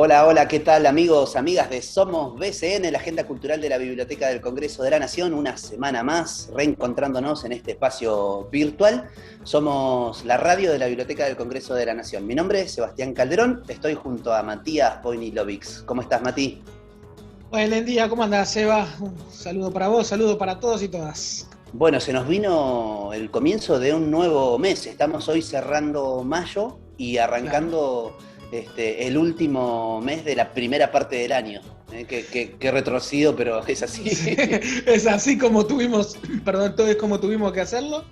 Hola, hola, ¿qué tal amigos, amigas de Somos BCN, la agenda cultural de la Biblioteca del Congreso de la Nación? Una semana más reencontrándonos en este espacio virtual. Somos la radio de la Biblioteca del Congreso de la Nación. Mi nombre es Sebastián Calderón, estoy junto a Matías Poinilovics. ¿Cómo estás, Mati? Buen día, ¿cómo andás, Seba? Un saludo para vos, saludo para todos y todas. Bueno, se nos vino el comienzo de un nuevo mes. Estamos hoy cerrando mayo y Claro. arrancando el último mes de la primera parte del año. Qué retrocedido, pero es Sí, así. es así como tuvimos, perdón, todo es como tuvimos que hacerlo.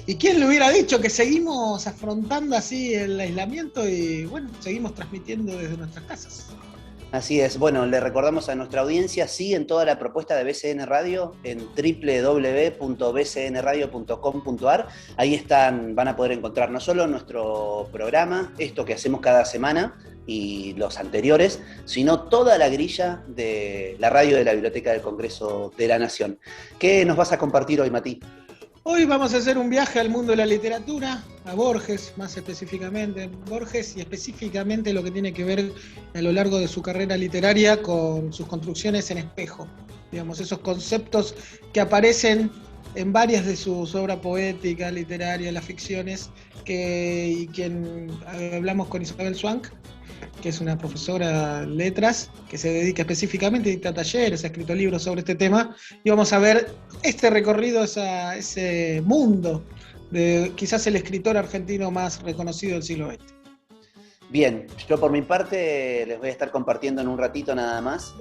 ¿Y quién le hubiera dicho que seguimos afrontando así el aislamiento y bueno, seguimos transmitiendo desde nuestras casas? Así es. Bueno, le recordamos a nuestra audiencia, siguen toda la propuesta de BCN Radio en www.bcnradio.com.ar. Ahí están, van a poder encontrar no solo nuestro programa, esto que hacemos cada semana y los anteriores, sino toda la grilla de la radio de la Biblioteca del Congreso de la Nación. ¿Qué nos vas a compartir hoy, Mati? Hoy vamos a hacer un viaje al mundo de la literatura, a Borges, más específicamente, Borges y específicamente lo que tiene que ver a lo largo de su carrera literaria con sus construcciones en espejo. Digamos, esos conceptos que aparecen en varias de sus obras poéticas, literarias, las ficciones, y quien hablamos con Isabel Swank, que es una profesora de letras, que se dedica específicamente, dicta talleres, ha escrito libros sobre este tema, y vamos a ver este recorrido, ese mundo de quizás el escritor argentino más reconocido del siglo XX. Bien, yo por mi parte les voy a estar compartiendo en un ratito nada más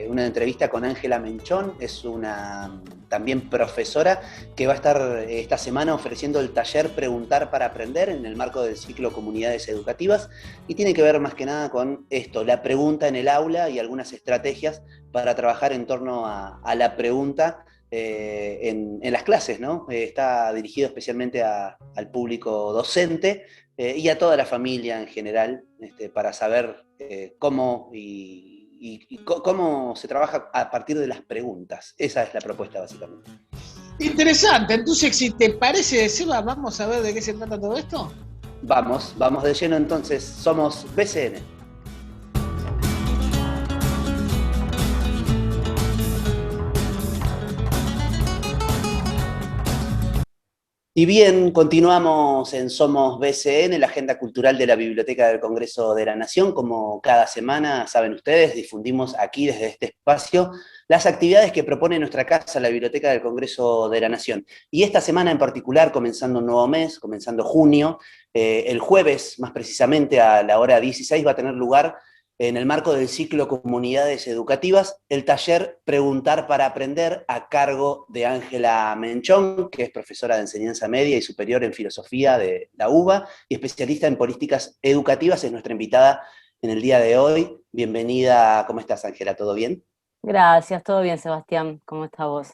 una entrevista con Ángela Menchón, es una también profesora que va a estar esta semana ofreciendo el taller Preguntar para Aprender en el marco del ciclo Comunidades Educativas y tiene que ver más que nada con esto, la pregunta en el aula y algunas estrategias para trabajar en torno a la pregunta en las clases, ¿no? Está dirigido especialmente al público docente y a toda la familia en general, para saber cómo y cómo se trabaja a partir de las preguntas. Esa es la propuesta, básicamente. Interesante, entonces si te parece, Seba, vamos a ver de qué se trata todo esto. Vamos, vamos de lleno entonces. Somos BCN. Y bien, continuamos en Somos BCN, la agenda cultural de la Biblioteca del Congreso de la Nación. Como cada semana, saben ustedes, difundimos aquí desde este espacio las actividades que propone nuestra casa, la Biblioteca del Congreso de la Nación. Y esta semana en particular, comenzando un nuevo mes, comenzando junio, el jueves, más precisamente a la hora 16, va a tener lugar en el marco del ciclo Comunidades Educativas, el taller Preguntar para Aprender a cargo de Ángela Menchón, que es profesora de enseñanza media y superior en filosofía de la UBA y especialista en políticas educativas, es nuestra invitada en el día de hoy. Bienvenida, ¿cómo estás, Ángela? ¿Todo bien? Gracias, todo bien, Sebastián. ¿Cómo estás vos?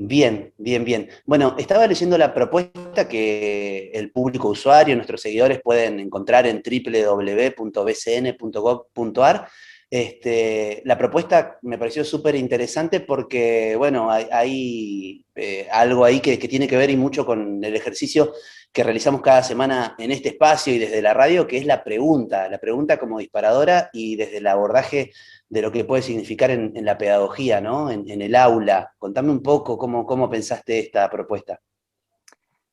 Bien, bien, bien. Bueno, estaba leyendo la propuesta que el público usuario, nuestros seguidores pueden encontrar en www.bcn.gov.ar. La propuesta me pareció súper interesante porque, bueno, hay algo ahí que tiene que ver y mucho con el ejercicio que realizamos cada semana en este espacio y desde la radio, que es la pregunta como disparadora y desde el abordaje de lo que puede significar en la pedagogía, ¿no? En el aula. Contame un poco cómo pensaste esta propuesta.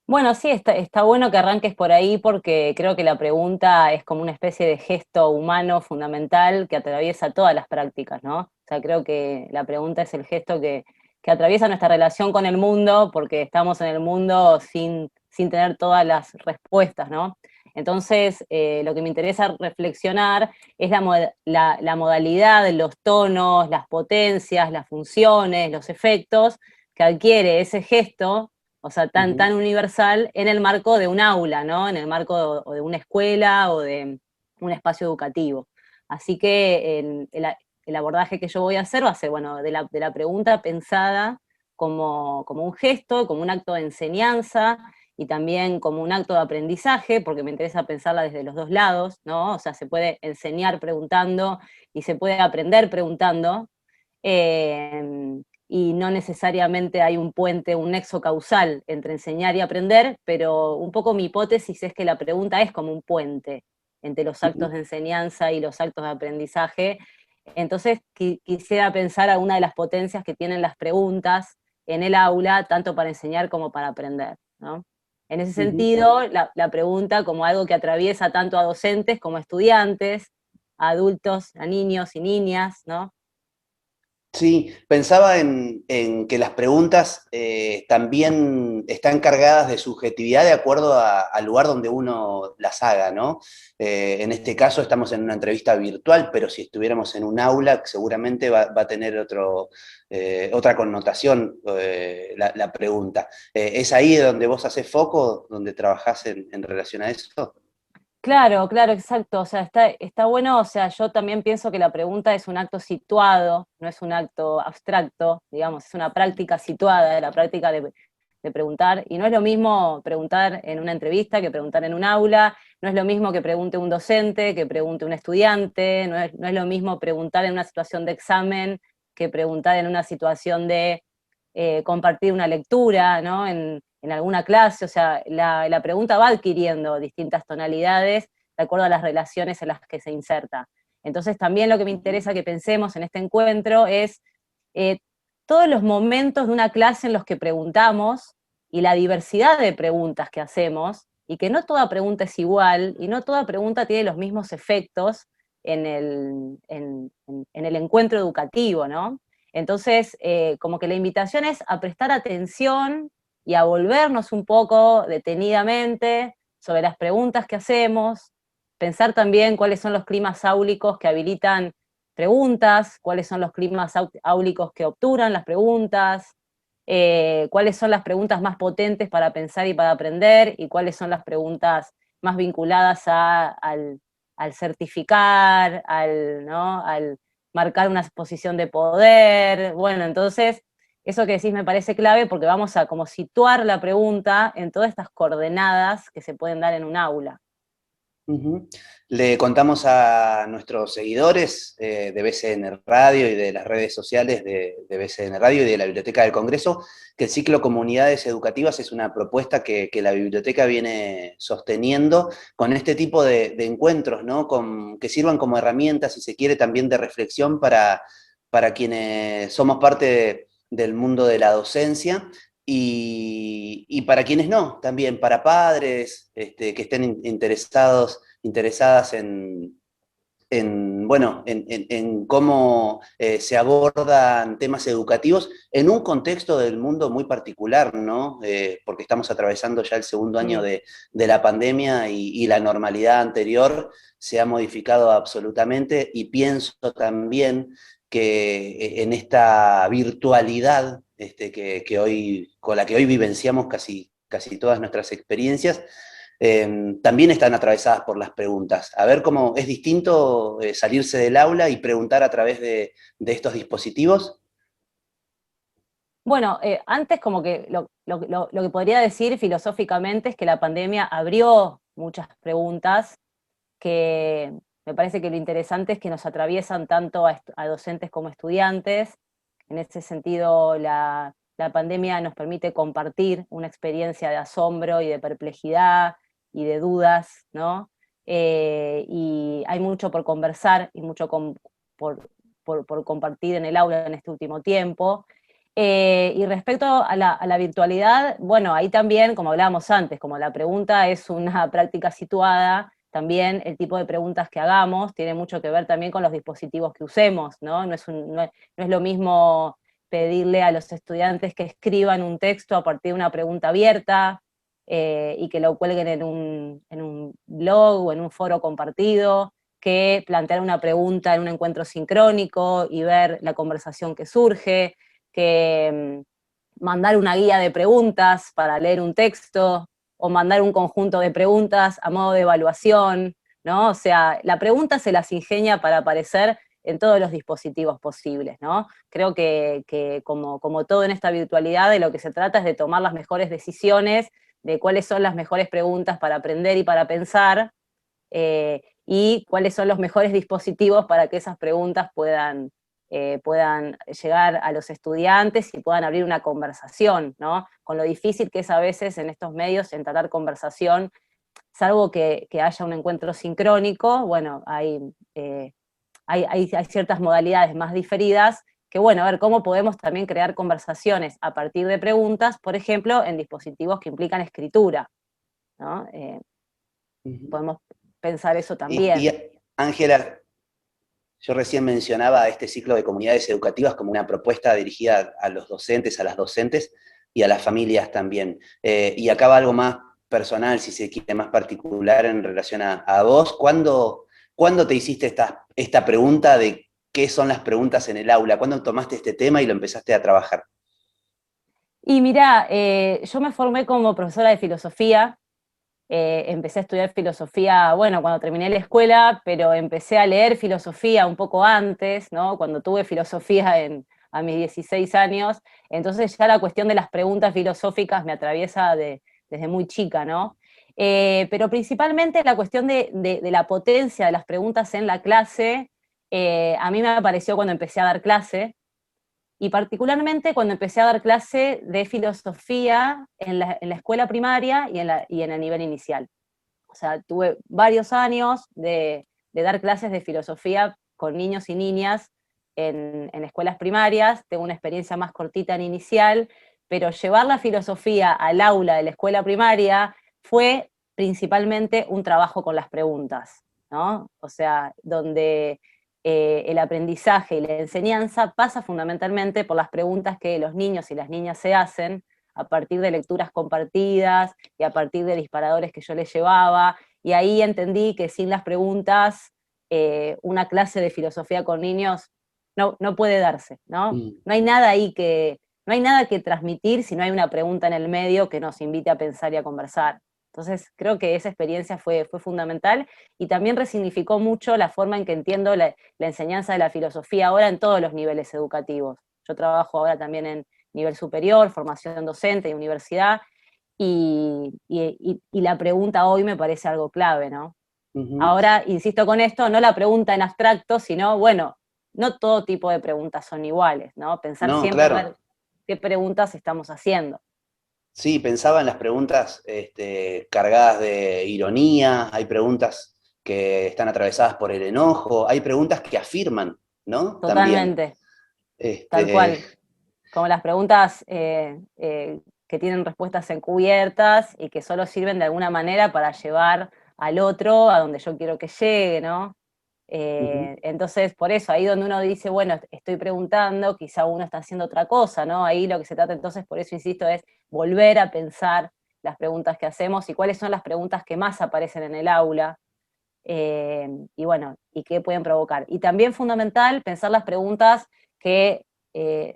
Bueno, sí, está bueno que arranques por ahí porque creo que la pregunta es como una especie de gesto humano fundamental que atraviesa todas las prácticas, ¿no? O sea, creo que la pregunta es el gesto que atraviesa nuestra relación con el mundo porque estamos en el mundo sin tener todas las respuestas, ¿no? Entonces, lo que me interesa reflexionar es la modalidad, los tonos, las potencias, las funciones, los efectos que adquiere ese gesto, o sea, tan universal en el marco de un aula, ¿no? En el marco de una escuela o de un espacio educativo. Así que el abordaje que yo voy a hacer va a ser, bueno, de la pregunta pensada como un gesto, como un acto de enseñanza y también como un acto de aprendizaje, porque me interesa pensarla desde los dos lados, ¿no? O sea, se puede enseñar preguntando y se puede aprender preguntando. Y no necesariamente hay un puente, un nexo causal entre enseñar y aprender, pero un poco mi hipótesis es que la pregunta es como un puente entre los actos de enseñanza y los actos de aprendizaje. Entonces quisiera pensar alguna de las potencias que tienen las preguntas en el aula, tanto para enseñar como para aprender, ¿no? En ese sentido, la pregunta como algo que atraviesa tanto a docentes como a estudiantes, a adultos, a niños y niñas, ¿no? Sí, pensaba en que las preguntas también están cargadas de subjetividad de acuerdo al lugar donde uno las haga, ¿no? En este caso estamos en una entrevista virtual, pero si estuviéramos en un aula, seguramente va a tener otra connotación la pregunta. ¿Es ahí donde vos haces foco, donde trabajás en relación a eso? Claro, claro, exacto. O sea, está bueno, o sea, yo también pienso que la pregunta es un acto situado, no es un acto abstracto, digamos, es una práctica situada, la práctica de preguntar. Y no es lo mismo preguntar en una entrevista que preguntar en un aula, no es lo mismo que pregunte un docente, que pregunte un estudiante, no es lo mismo preguntar en una situación de examen que preguntar en una situación de compartir una lectura, ¿no? En alguna clase, o sea, la pregunta va adquiriendo distintas tonalidades de acuerdo a las relaciones en las que se inserta. Entonces también lo que me interesa que pensemos en este encuentro es eh, todos los momentos de una clase en los que preguntamos y la diversidad de preguntas que hacemos, y que no toda pregunta es igual, y no toda pregunta tiene los mismos efectos en el encuentro educativo, ¿no? Entonces, como que la invitación es a prestar atención y a volvernos un poco detenidamente sobre las preguntas que hacemos, pensar también cuáles son los climas áulicos que habilitan preguntas, cuáles son los climas áulicos que obturan las preguntas, cuáles son las preguntas más potentes para pensar y para aprender, y cuáles son las preguntas más vinculadas al certificar, ¿no? Al marcar una posición de poder. Bueno, entonces, eso que decís me parece clave porque vamos a como situar la pregunta en todas estas coordenadas que se pueden dar en un aula. Ujú. Le contamos a nuestros seguidores de BCN Radio y de las redes sociales de BCN Radio y de la Biblioteca del Congreso que el ciclo Comunidades Educativas es una propuesta que la biblioteca viene sosteniendo con este tipo de encuentros, ¿no? Que sirvan como herramientas, si se quiere, también de reflexión para quienes somos parte del mundo de la docencia y para quienes no, también para padres que estén interesadas bueno, en cómo se abordan temas educativos en un contexto del mundo muy particular, ¿no? Porque estamos atravesando ya el segundo año Sí. de la pandemia y la normalidad anterior se ha modificado absolutamente y pienso también que en esta virtualidad con la que hoy vivenciamos casi todas nuestras experiencias, también están atravesadas por las preguntas. A ver cómo es distinto salirse del aula y preguntar a través de estos dispositivos. Bueno, antes como que lo que podría decir filosóficamente es que la pandemia abrió muchas preguntas que me parece que lo interesante es que nos atraviesan tanto a docentes como estudiantes. En ese sentido, la pandemia nos permite compartir una experiencia de asombro y de perplejidad y de dudas, ¿no? Y hay mucho por conversar y mucho por, por compartir en el aula en este último tiempo. Y respecto a la virtualidad, bueno, ahí también, como hablábamos antes, como la pregunta es una práctica situada, también el tipo de preguntas que hagamos tiene mucho que ver también con los dispositivos que usemos, ¿no? No es lo mismo pedirle a los estudiantes que escriban un texto a partir de una pregunta abierta y que lo cuelguen en un blog o en un foro compartido, que plantear una pregunta en un encuentro sincrónico y ver la conversación que surge, que mandar una guía de preguntas para leer un texto, o mandar un conjunto de preguntas a modo de evaluación, ¿no? O sea, la pregunta se las ingenia para aparecer en todos los dispositivos posibles, ¿no? Creo que como todo en esta virtualidad, de lo que se trata es de tomar las mejores decisiones, de cuáles son las mejores preguntas para aprender y para pensar, y cuáles son los mejores dispositivos para que esas preguntas puedan llegar a los estudiantes y puedan abrir una conversación, ¿no? Con lo difícil que es a veces en estos medios entablar conversación salvo que haya un encuentro sincrónico, bueno, hay ciertas modalidades más diferidas, que bueno, a ver cómo podemos también crear conversaciones a partir de preguntas, por ejemplo, en dispositivos que implican escritura, ¿no? Podemos pensar eso también. Y Ángela, yo recién mencionaba este ciclo de comunidades educativas como una propuesta dirigida a los docentes, a las docentes y a las familias también. Y acá va algo más personal, si se quiere, más particular en relación a vos. ¿Cuándo te hiciste esta pregunta de qué son las preguntas en el aula? ¿Cuándo tomaste este tema y lo empezaste a trabajar? Y mirá, yo me formé como profesora de filosofía. Empecé a estudiar filosofía, bueno, cuando terminé la escuela, pero empecé a leer filosofía un poco antes, ¿no? Cuando tuve filosofía a mis 16 años, entonces ya la cuestión de las preguntas filosóficas me atraviesa desde muy chica, ¿no? Pero principalmente la cuestión de la potencia de las preguntas en la clase, a mí me apareció cuando empecé a dar clase, y particularmente cuando empecé a dar clase de filosofía en la escuela primaria y en el nivel inicial. O sea, tuve varios años de dar clases de filosofía con niños y niñas en escuelas primarias, tengo una experiencia más cortita en inicial, pero llevar la filosofía al aula de la escuela primaria fue principalmente un trabajo con las preguntas, ¿no? O sea, donde el aprendizaje y la enseñanza pasa fundamentalmente por las preguntas que los niños y las niñas se hacen a partir de lecturas compartidas y a partir de disparadores que yo les llevaba, y ahí entendí que sin las preguntas una clase de filosofía con niños no puede darse, ¿no? Mm. No hay nada ahí no hay nada que transmitir si no hay una pregunta en el medio que nos invite a pensar y a conversar. Entonces creo que esa experiencia fue fundamental y también resignificó mucho la forma en que entiendo la enseñanza de la filosofía ahora en todos los niveles educativos. Yo trabajo ahora también en nivel superior, formación docente y universidad, y la pregunta hoy me parece algo clave, ¿no? Ujú. Ahora, insisto con esto, no la pregunta en abstracto, sino, bueno, no todo tipo de preguntas son iguales, ¿no? Pensar No, siempre a claro. ver qué preguntas estamos haciendo. Sí, pensaba en las preguntas cargadas de ironía, hay preguntas que están atravesadas por el enojo, hay preguntas que afirman, ¿no? También. Totalmente, tal Este, cual. Como las preguntas que tienen respuestas encubiertas y que solo sirven de alguna manera para llevar al otro a donde yo quiero que llegue, ¿no? ujú. Entonces, por eso, ahí donde uno dice, bueno, estoy preguntando, quizá uno está haciendo otra cosa, ¿no? Ahí lo que se trata entonces, por eso insisto, es volver a pensar las preguntas que hacemos y cuáles son las preguntas que más aparecen en el aula, y bueno, y qué pueden provocar. Y también fundamental pensar las preguntas que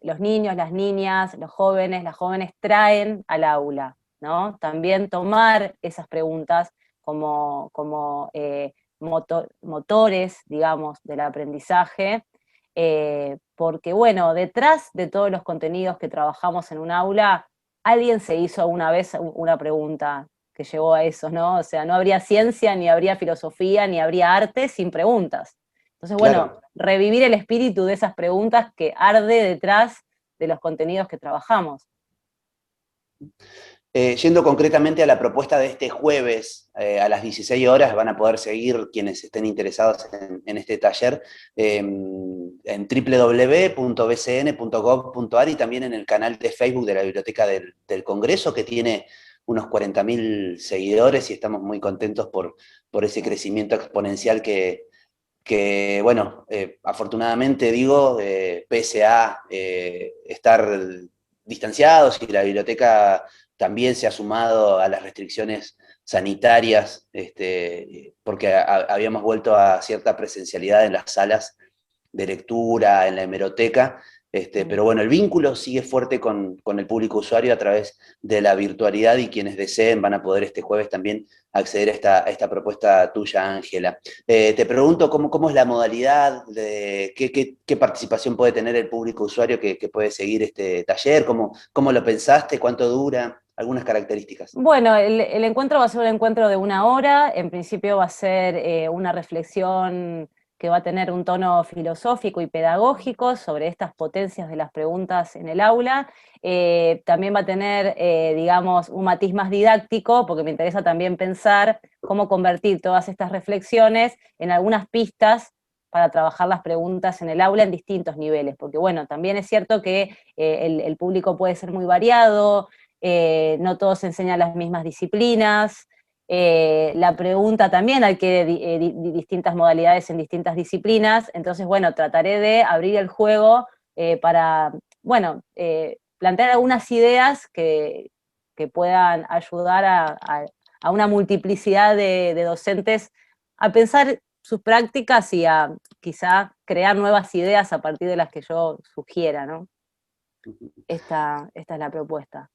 los niños, las niñas, los jóvenes, las jóvenes traen al aula, ¿no? También tomar esas preguntas como motores, digamos, del aprendizaje, porque bueno, detrás de todos los contenidos que trabajamos en un aula, alguien se hizo una vez una pregunta que llevó a eso, ¿no? O sea, no habría ciencia, ni habría filosofía, ni habría arte sin preguntas. Entonces, bueno, Claro. revivir el espíritu de esas preguntas que arde detrás de los contenidos que trabajamos. Yendo concretamente a la propuesta de este jueves a las 16 horas, van a poder seguir quienes estén interesados en este taller en www.bcn.gov.ar y también en el canal de Facebook de la Biblioteca del Congreso, que tiene unos 40.000 seguidores y estamos muy contentos por ese crecimiento exponencial bueno, afortunadamente digo, pese a estar distanciados y la biblioteca también se ha sumado a las restricciones sanitarias, porque habíamos vuelto a cierta presencialidad en las salas de lectura, en la hemeroteca, pero bueno, el vínculo sigue fuerte con el público usuario a través de la virtualidad y quienes deseen van a poder este jueves también acceder a esta propuesta tuya, Ángela. Te pregunto cómo es la modalidad, qué participación puede tener el público usuario que puede seguir este taller, cómo lo pensaste, cuánto dura, algunas características. Bueno, el encuentro va a ser un encuentro de 1 hora, en principio va a ser una reflexión que va a tener un tono filosófico y pedagógico sobre estas potencias de las preguntas en el aula. También va a tener, digamos, un matiz más didáctico, porque me interesa también pensar cómo convertir todas estas reflexiones en algunas pistas para trabajar las preguntas en el aula en distintos niveles, porque bueno, también es cierto que el público puede ser muy variado, no todos enseñan las mismas disciplinas, la pregunta también adquiere distintas modalidades en distintas disciplinas, entonces bueno, trataré de abrir el juego para, bueno, plantear algunas ideas que puedan ayudar a una multiplicidad de docentes a pensar sus prácticas y a quizá crear nuevas ideas a partir de las que yo sugiera, ¿no? Esta es la propuesta.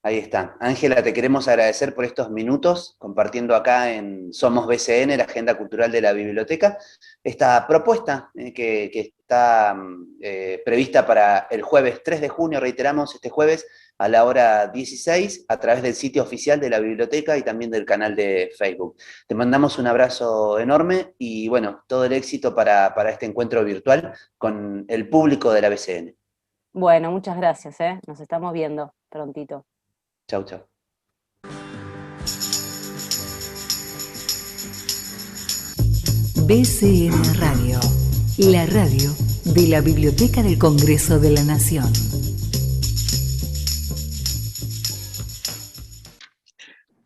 Ahí está. Ángela, te queremos agradecer por estos minutos compartiendo acá en Somos BCN, la agenda cultural de la biblioteca, esta propuesta que está prevista para el jueves 3 de junio, reiteramos, este jueves a la hora 16, a través del sitio oficial de la biblioteca y también del canal de Facebook. Te mandamos un abrazo enorme y bueno, todo el éxito para este encuentro virtual con el público de la BCN. Bueno, muchas gracias, nos estamos viendo prontito. Chau, chau. BCN Radio, la radio de la Biblioteca del Congreso de la Nación.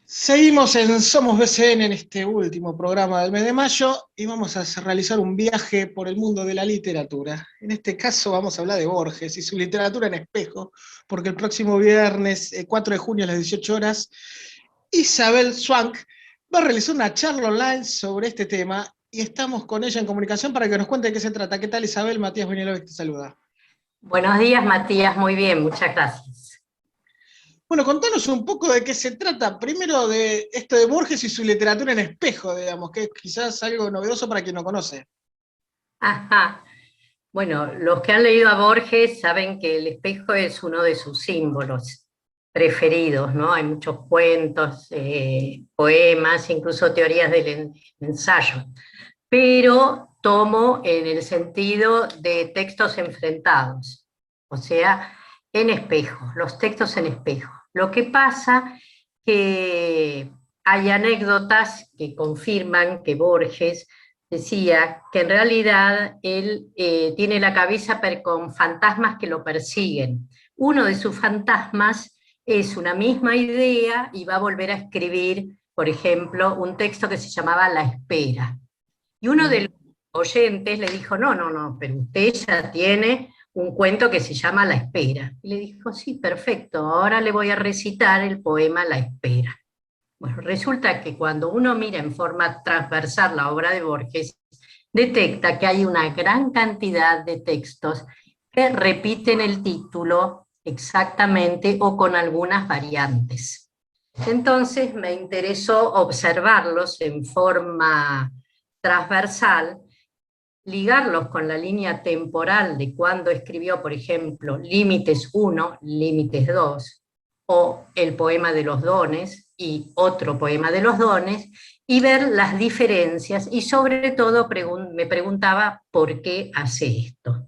Seguimos en Somos BCN en este último programa del mes de mayo y vamos a realizar un viaje por el mundo de la literatura. En este caso vamos a hablar de Borges y su literatura en espejo, porque el próximo viernes 4 de junio a las 18 horas, Isabel Swank va a realizar una charla online sobre este tema y estamos con ella en comunicación para que nos cuente de qué se trata. ¿Qué tal, Isabel? Matías Benielovic te saluda. Buenos días, Matías, muy bien, muchas gracias. Bueno, contanos un poco de qué se trata, primero de esto de Borges y su literatura en espejo, digamos, que es quizás algo novedoso para quien no conoce. Ajá. Bueno, los que han leído a Borges saben que el espejo es uno de sus símbolos preferidos, ¿no? Hay muchos cuentos, poemas, incluso teorías del ensayo, pero tomo en el sentido de textos enfrentados, o sea, en espejo, los textos en espejo. Lo que pasa que hay anécdotas que confirman que Borges decía que en realidad él tiene la cabeza con fantasmas que lo persiguen. Uno de sus fantasmas es una misma idea y va a volver a escribir, por ejemplo, un texto que se llamaba La Espera. Y uno de los oyentes le dijo, no, pero usted ya tiene un cuento que se llama La Espera. Y le dijo, sí, perfecto, ahora le voy a recitar el poema La Espera. Bueno, resulta que cuando uno mira en forma transversal la obra de Borges, detecta que hay una gran cantidad de textos que repiten el título exactamente o con algunas variantes. Entonces me interesó observarlos en forma transversal, ligarlos con la línea temporal de cuando escribió, por ejemplo, Límites 1, Límites 2, o el poema de los dones y otro poema de los dones, y ver las diferencias, y sobre todo me preguntaba por qué hace esto.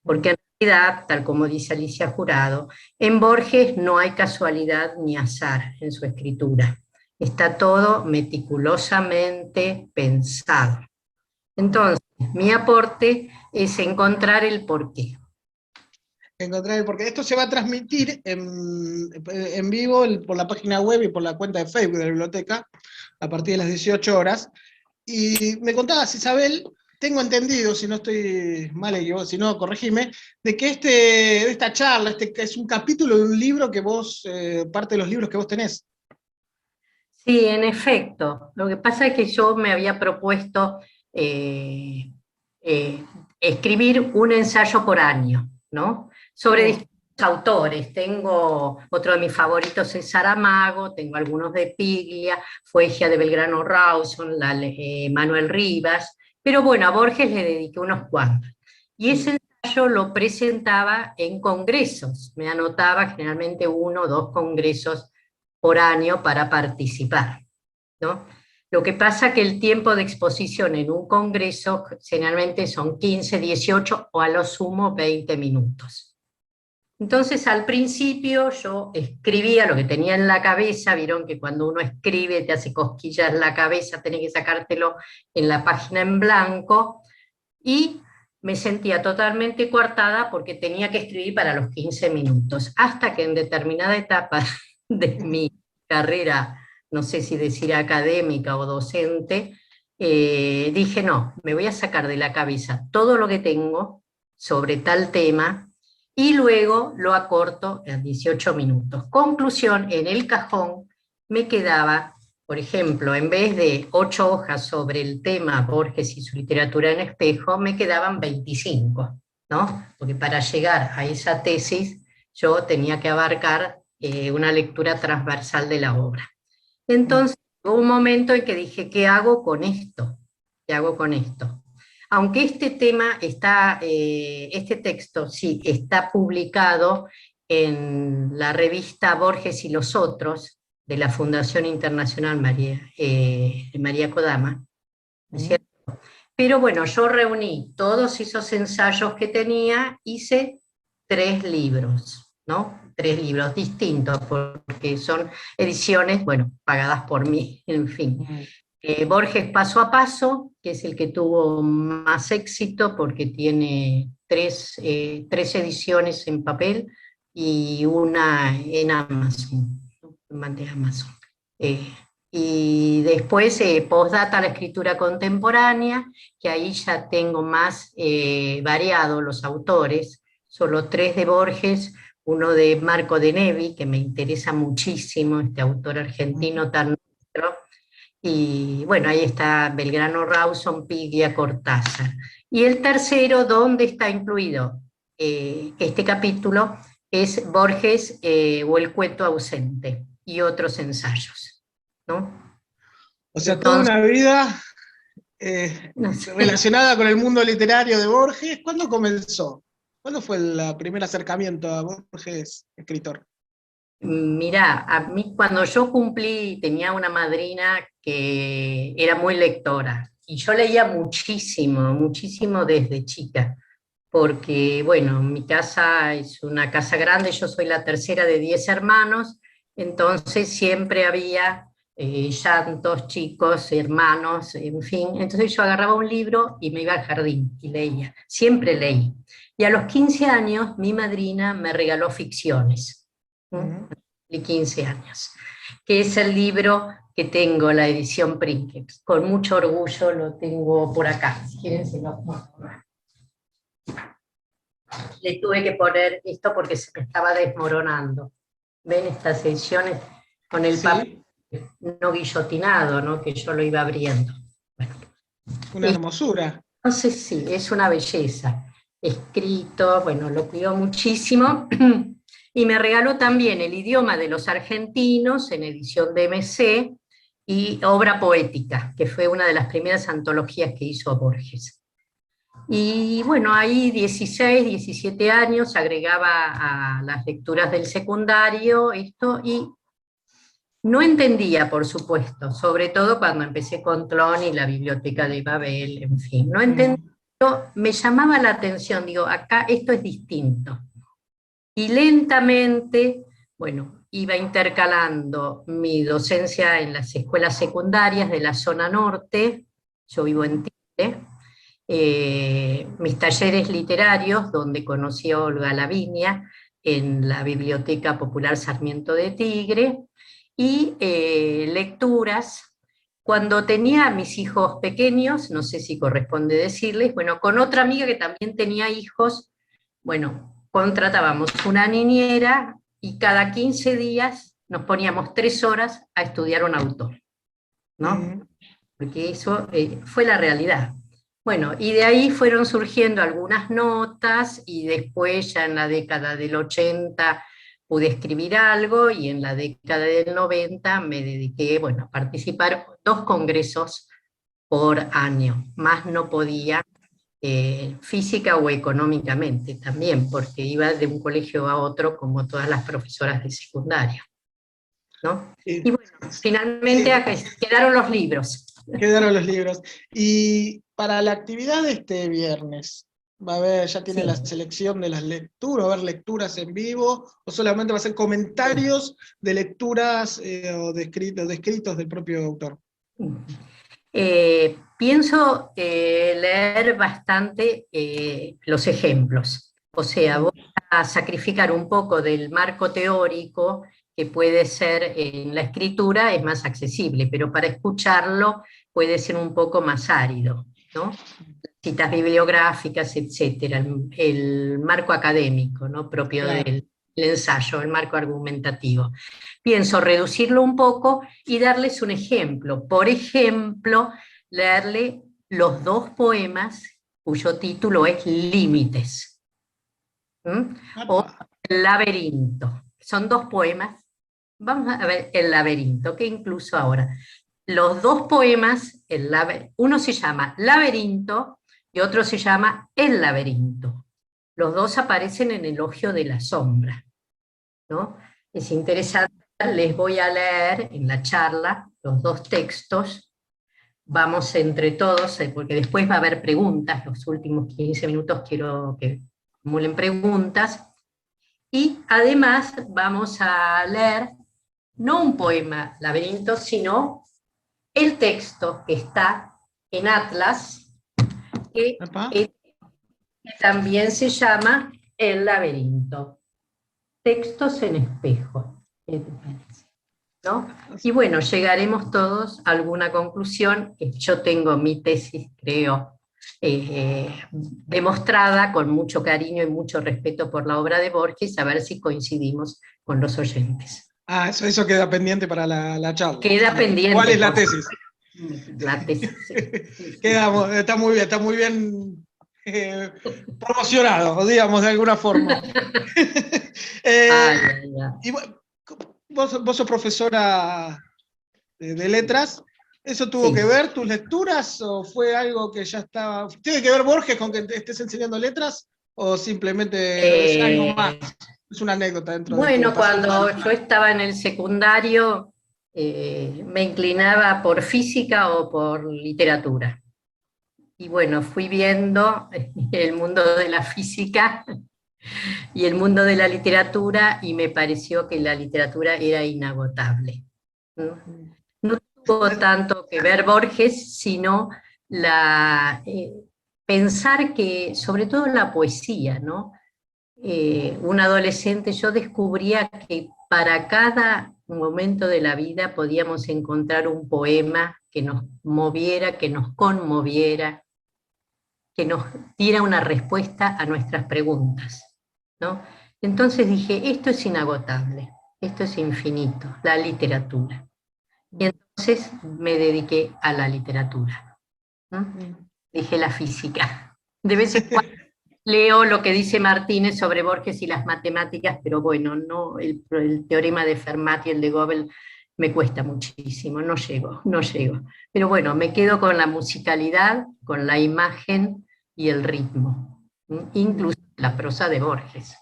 Porque en realidad, tal como dice Alicia Jurado, en Borges no hay casualidad ni azar en su escritura. Está todo meticulosamente pensado. Entonces, mi aporte es encontrar el porqué. Encontrar el porqué. Esto se va a transmitir en vivo por la página web y por la cuenta de Facebook de la biblioteca a partir de las 18 horas. Y me contabas, Isabel, tengo entendido, si no estoy mal equivocado, si no, corregime, de que esta charla es un capítulo de un libro que vos, parte de los libros que vos tenés. Sí, en efecto. Lo que pasa es que yo me había propuesto escribir un ensayo por año, ¿no? Sobre distintos autores. Tengo, otro de mis favoritos es Saramago, tengo algunos de Piglia, Fuegia de Belgrano Rawson, Manuel Rivas, pero bueno, a Borges le dediqué unos cuantos. Y ese ensayo lo presentaba en congresos, me anotaba generalmente 1 o 2 congresos por año para participar, ¿no? Lo que pasa que el tiempo de exposición en un congreso generalmente son 15, 18 o a lo sumo 20 minutos. Entonces al principio yo escribía lo que tenía en la cabeza, vieron que cuando uno escribe te hace cosquillas en la cabeza, tenés que sacártelo en la página en blanco, y me sentía totalmente coartada porque tenía que escribir para los 15 minutos, hasta que en determinada etapa de mi carrera, no sé si decir académica o docente, dije no, me voy a sacar de la cabeza todo lo que tengo sobre tal tema, y luego lo acorto en 18 minutos. Conclusión, en el cajón me quedaba, por ejemplo, en vez de 8 hojas sobre el tema Borges y su literatura en espejo, me quedaban 25, ¿no? Porque para llegar a esa tesis yo tenía que abarcar una lectura transversal de la obra. Entonces hubo un momento en que dije, ¿qué hago con esto? ¿Qué hago con esto? Aunque este tema está, este texto sí está publicado en la revista Borges y los Otros, de la Fundación Internacional María Kodama, ¿cierto? Pero bueno, yo reuní todos esos ensayos que tenía, hice 3 libros, ¿no? 3 libros distintos, porque son ediciones, bueno, pagadas por mí, en fin. Borges Paso a Paso, que es el que tuvo más éxito porque tiene 3 ediciones en papel y una en Amazon, de Amazon. Y después Postdata, la escritura contemporánea, que ahí ya tengo más variado los autores, solo 3 de Borges, uno de Marco de Nevi, que me interesa muchísimo, este autor argentino tan nuestro, y bueno, ahí está Belgrano Rawson, Piglia, Cortázar. Y el tercero, donde está incluido este capítulo, es Borges o el cuento ausente, y otros ensayos, ¿no? O sea, Entonces, toda una vida no sé. relacionada con el mundo literario de Borges. ¿Cuándo comenzó? ¿Cuándo fue el primer acercamiento a Borges, escritor? Mirá, a mí cuando yo cumplí, tenía una madrina que era muy lectora, y yo leía muchísimo, muchísimo desde chica, porque bueno, mi casa es una casa grande, yo soy la tercera de 10 hermanos, entonces siempre había llantos, chicos, hermanos, en fin, entonces yo agarraba un libro y me iba al jardín y leía, siempre leí. Y a los 15 años mi madrina me regaló Ficciones. De 15 años, que es el libro que tengo, la edición Princeps. Con mucho orgullo lo tengo por acá. Si quieren se lo muestro. Le tuve que poner esto porque se me estaba desmoronando. ¿Ven estas ediciones con el papel no guillotinado, ¿no? Que yo lo iba abriendo? Bueno. Una hermosura. Entonces sí, es una belleza. Escrito, bueno, lo cuidó muchísimo. Y me regaló también El idioma de los argentinos, en edición de MC, y Obra poética, que fue una de las primeras antologías que hizo Borges. Y bueno, ahí 16, 17 años, agregaba a las lecturas del secundario esto, y no entendía, por supuesto, sobre todo cuando empecé con Tlón y la biblioteca de Babel, en fin, no entendía, pero me llamaba la atención, digo, acá esto es distinto. Y lentamente, bueno, iba intercalando mi docencia en las escuelas secundarias de la zona norte, yo vivo en Tigre, mis talleres literarios, donde conocí a Olga Lavinia, en la Biblioteca Popular Sarmiento de Tigre, y lecturas. Cuando tenía a mis hijos pequeños, no sé si corresponde decirles, bueno, con otra amiga que también tenía hijos, bueno, contratábamos una niñera y cada 15 días nos poníamos 3 horas a estudiar un autor, ¿no? Porque eso fue la realidad. Bueno, y de ahí fueron surgiendo algunas notas, y después ya en la década del 80 pude escribir algo, y en la década del 90 me dediqué, bueno, a participar 2 congresos por año, más no podía, física o económicamente también, porque iba de un colegio a otro como todas las profesoras de secundaria. ¿no? Sí. Y bueno, finalmente quedaron los libros. Quedaron los libros. Y para la actividad de este viernes, va a haber, ya tiene Sí. la selección de las lecturas, va a haber lecturas en vivo, o solamente va a ser comentarios de lecturas o de escritos del propio autor. Pienso leer bastante los ejemplos. O sea, voy a sacrificar un poco del marco teórico que puede ser en la escritura, es más accesible, pero para escucharlo puede ser un poco más árido, ¿no? Citas bibliográficas, etcétera, el marco académico, ¿no? Propio Claro. del ensayo, el marco argumentativo. Pienso reducirlo un poco y darles un ejemplo. Por ejemplo, leerle los 2 poemas cuyo título es Límites, o El laberinto. Son 2 poemas. Vamos a ver El laberinto, que incluso ahora. Los 2 poemas, uno se llama Laberinto y otro se llama El laberinto. Los 2 aparecen en Elogio de la sombra, ¿no? Es interesante, les voy a leer en la charla los 2 textos, vamos entre todos, porque después va a haber preguntas, los últimos 15 minutos quiero que formulen preguntas, y además vamos a leer no un poema laberinto, sino el texto que está en Atlas, que también se llama El laberinto. Textos en espejo, ¿no? Y bueno, llegaremos todos a alguna conclusión. Yo tengo mi tesis, creo, demostrada con mucho cariño y mucho respeto por la obra de Borges, a ver si coincidimos con los oyentes. Ah, eso queda pendiente para la charla. Queda pendiente. ¿Cuál es la tesis? La tesis. Quedamos, está muy bien promocionado, digamos, de alguna forma. Y vos sos profesora de letras, ¿eso tuvo que ver tus lecturas o fue algo que ya estaba... ¿Tiene que ver Borges con que estés enseñando letras o simplemente es algo más? Es una anécdota dentro de Bueno, cuando yo estaba en el secundario me inclinaba por física o por literatura. Y bueno, fui viendo el mundo de la física y el mundo de la literatura y me pareció que la literatura era inagotable. No tuvo tanto que ver Borges, sino pensar que, sobre todo la poesía, ¿no? Un adolescente, yo descubría que para cada momento de la vida podíamos encontrar un poema que nos moviera, que nos conmoviera, que nos diera una respuesta a nuestras preguntas, ¿no? Entonces dije, esto es inagotable, esto es infinito, la literatura. Y entonces me dediqué a la literatura, ¿no? Dije la física. De vez en cuando leo lo que dice Martínez sobre Borges y las matemáticas, pero bueno, no, el teorema de Fermat y el de Gödel me cuesta muchísimo, no llego. Pero bueno, me quedo con la musicalidad, con la imagen y el ritmo, incluso la prosa de Borges.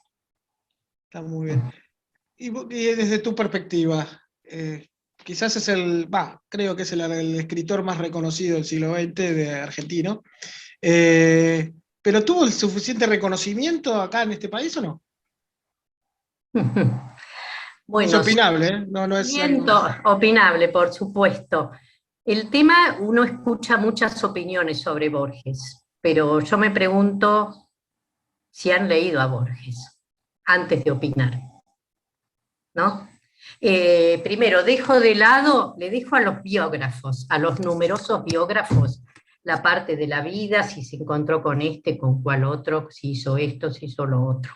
Está muy bien. Y desde tu perspectiva, quizás es creo que es el escritor más reconocido del siglo XX de argentino, ¿pero tuvo el suficiente reconocimiento acá en este país o no? Bueno, es opinable, ¿eh? No es opinable, por supuesto. El tema, uno escucha muchas opiniones sobre Borges, pero yo me pregunto si han leído a Borges antes de opinar, ¿no? Primero, le dejo a los biógrafos, a los numerosos biógrafos, la parte de la vida, si se encontró con con cuál otro, si hizo esto, si hizo lo otro.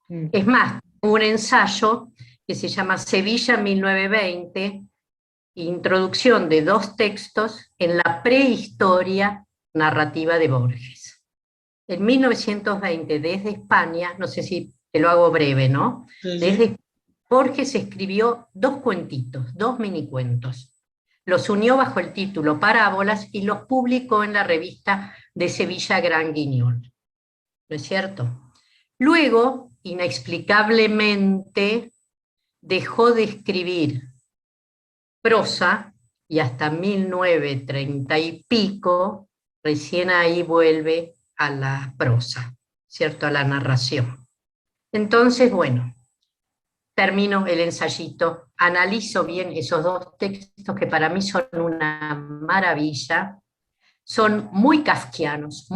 Es más, un ensayo que se llama Sevilla 1920, introducción de 2 textos en la prehistoria narrativa de Borges. En 1920, desde España, no sé si te lo hago breve, ¿no? Desde Borges escribió 2 cuentitos, 2 minicuentos. Los unió bajo el título Parábolas y los publicó en la revista de Sevilla Gran Guiñol. ¿No es cierto? Luego, inexplicablemente, dejó de escribir prosa y hasta 1930 y pico, recién ahí vuelve a la prosa, ¿cierto? A la narración. Entonces, bueno, termino el ensayito, analizo bien esos dos textos que para mí son una maravilla, son muy kafkianos,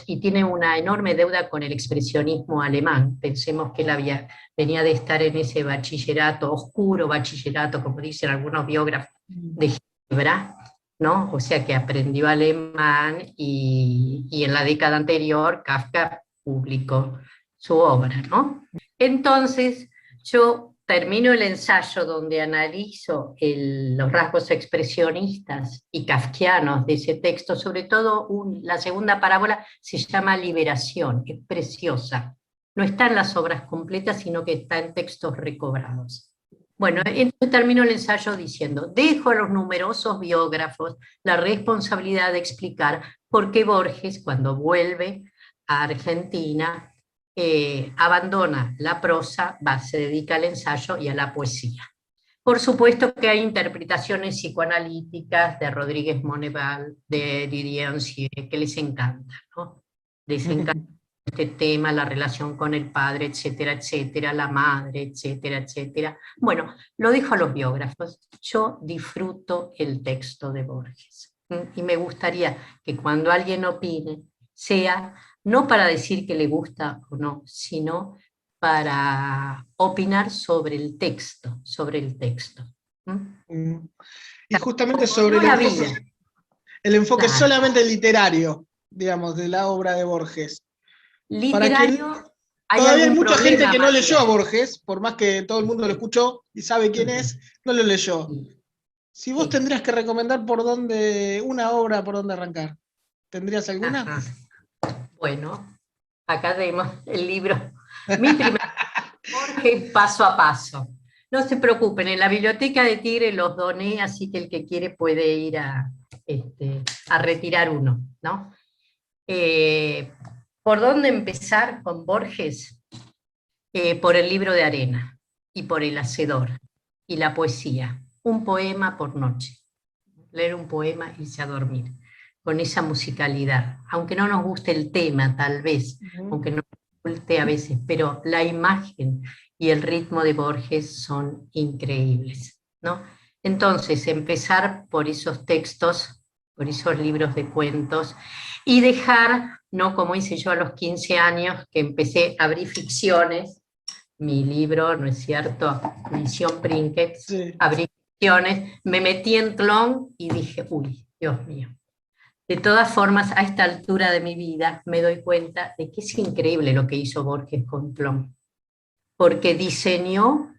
y tienen una enorme deuda con el expresionismo alemán. Pensemos que él venía de estar en ese bachillerato, oscuro bachillerato, como dicen algunos biógrafos, de Ginebra, ¿no? O sea que aprendió alemán y en la década anterior Kafka publicó su obra, ¿no? Entonces, yo termino el ensayo donde analizo los rasgos expresionistas y kafkianos de ese texto, sobre todo la segunda parábola se llama Liberación, es preciosa. No está en las obras completas, sino que está en textos recobrados. Bueno, entonces termino el ensayo diciendo, dejo a los numerosos biógrafos la responsabilidad de explicar por qué Borges, cuando vuelve a Argentina, abandona la prosa, se dedica al ensayo y a la poesía. Por supuesto que hay interpretaciones psicoanalíticas de Rodríguez Monneval, de Didier Ancier, que les encanta, ¿no? Les encanta este tema, la relación con el padre, etcétera, etcétera, la madre, etcétera, etcétera. Bueno, lo dejo a los biógrafos. Yo disfruto el texto de Borges. Y me gustaría que cuando alguien opine, sea no para decir que le gusta o no, sino para opinar sobre el texto, Y justamente sobre el enfoque Claro. solamente literario, digamos, de la obra de Borges. Literario, Todavía hay mucha gente que no Matías. leyó a Borges, por más que todo el mundo lo escuchó y sabe quién es, no lo leyó. Si vos tendrías que recomendar una obra por dónde arrancar, ¿tendrías alguna? Ajá. Bueno, acá tenemos el libro. Mi primer Borges paso a paso. No se preocupen, en la biblioteca de Tigre los doné, así que el que quiere puede ir a retirar uno, ¿no? ¿Por dónde empezar con Borges? Por el libro de arena, y por el hacedor, y la poesía. Un poema por noche. Leer un poema y irse a dormir, con esa musicalidad. Aunque no nos guste el tema, tal vez, aunque no nos guste a veces, pero la imagen y el ritmo de Borges son increíbles, ¿no? Entonces, empezar por esos textos, por esos libros de cuentos, y dejar, no como hice yo a los 15 años, que empecé a abrir ficciones, mi libro, ¿no es cierto?, Edición Princeps, sí. Abrí ficciones, me metí en Tlón y dije, uy, Dios mío. De todas formas, a esta altura de mi vida, me doy cuenta de que es increíble lo que hizo Borges con Tlón, porque diseñó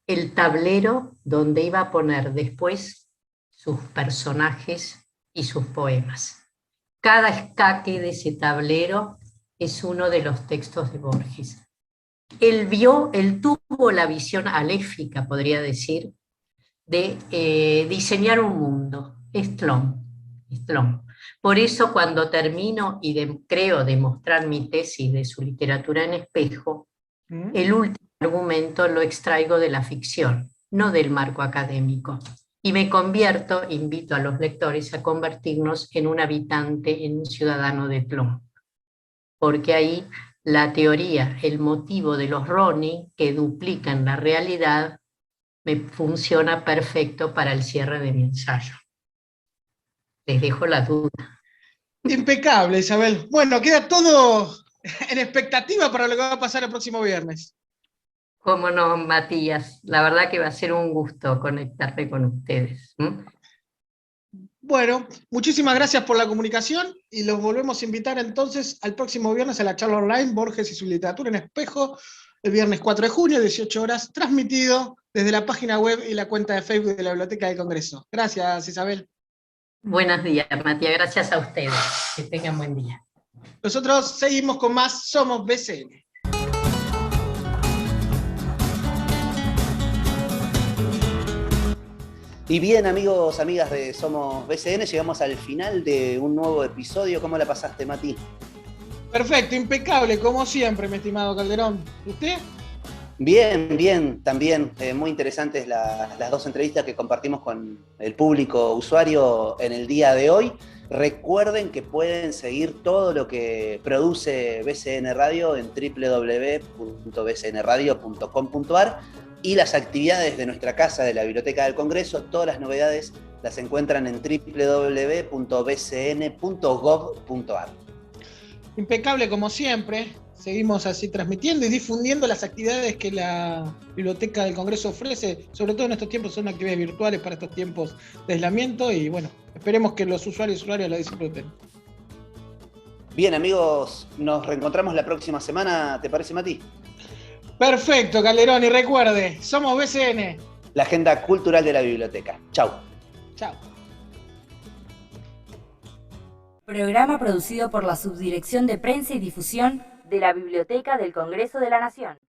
el tablero donde iba a poner después sus personajes y sus poemas. Cada escaque de ese tablero es uno de los textos de Borges. Él tuvo la visión aléfica, podría decir, de diseñar un mundo. Es Tlón. Por eso cuando termino y creo demostrar mi tesis de su literatura en espejo, el último argumento lo extraigo de la ficción, no del marco académico. Y me invito a los lectores a convertirnos en un habitante, en un ciudadano de Tlón. Porque ahí la teoría, el motivo de los Roni, que duplican la realidad, me funciona perfecto para el cierre de mi ensayo. Les dejo la duda. Impecable, Isabel. Bueno, queda todo en expectativa para lo que va a pasar el próximo viernes. Cómo no, Matías. La verdad que va a ser un gusto conectarme con ustedes. Bueno, muchísimas gracias por la comunicación y los volvemos a invitar entonces al próximo viernes a la charla online Borges y su literatura en espejo, el viernes 4 de junio, 18 horas, transmitido desde la página web y la cuenta de Facebook de la Biblioteca del Congreso. Gracias, Isabel. Buenos días, Matías. Gracias a ustedes. Que tengan buen día. Nosotros seguimos con más Somos BCN. Y bien, amigos, amigas de Somos BCN, llegamos al final de un nuevo episodio. ¿Cómo la pasaste, Mati? Perfecto, impecable, como siempre, mi estimado Calderón. ¿Usted? Bien, bien, también muy interesantes las dos entrevistas que compartimos con el público usuario en el día de hoy. Recuerden que pueden seguir todo lo que produce BCN Radio en www.bcnradio.com.ar y las actividades de nuestra casa de la Biblioteca del Congreso, todas las novedades las encuentran en www.bcn.gov.ar. Impecable como siempre. Seguimos así transmitiendo y difundiendo las actividades que la Biblioteca del Congreso ofrece, sobre todo en estos tiempos, son actividades virtuales para estos tiempos de aislamiento y bueno, esperemos que los usuarios y usuarias la disfruten. Bien, amigos, nos reencontramos la próxima semana, ¿te parece, Mati? Perfecto, Calderón, y recuerde, somos BCN. La agenda cultural de la biblioteca. Chau. Chao. Programa producido por la Subdirección de Prensa y Difusión de la Biblioteca del Congreso de la Nación.